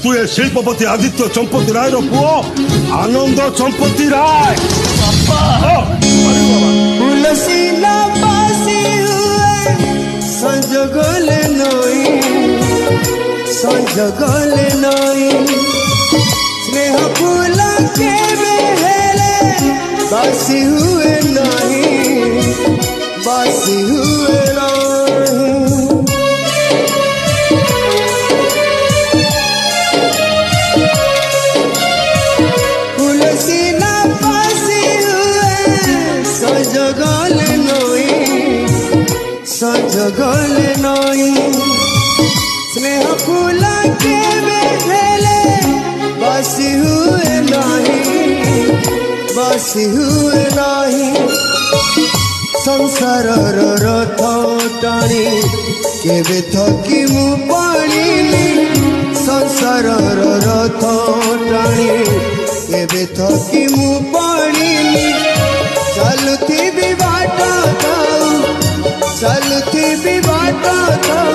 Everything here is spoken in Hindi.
तू ए शिल्पपति आदित्य चंपती राय रो पुओ आनंद चंपती राय। तुलसीला पासी हुए संजगले नई संजगले नई स्नेह फूल के बेहेले बासी हुए नहीं बासी हुए नहीं। तुलसी ना पासी हुए संजगले नई संजगले नई स्नेह फूल के बेहेले बासी हुए नहीं बासी हुए नहीं। संसार रथ टाणी केवे थकी मु पाणिनी संसार रथ टाणी केवे थकी मु पाणिनी। चलुथी भी बाट जाऊ चलुथी भी बाट जाऊ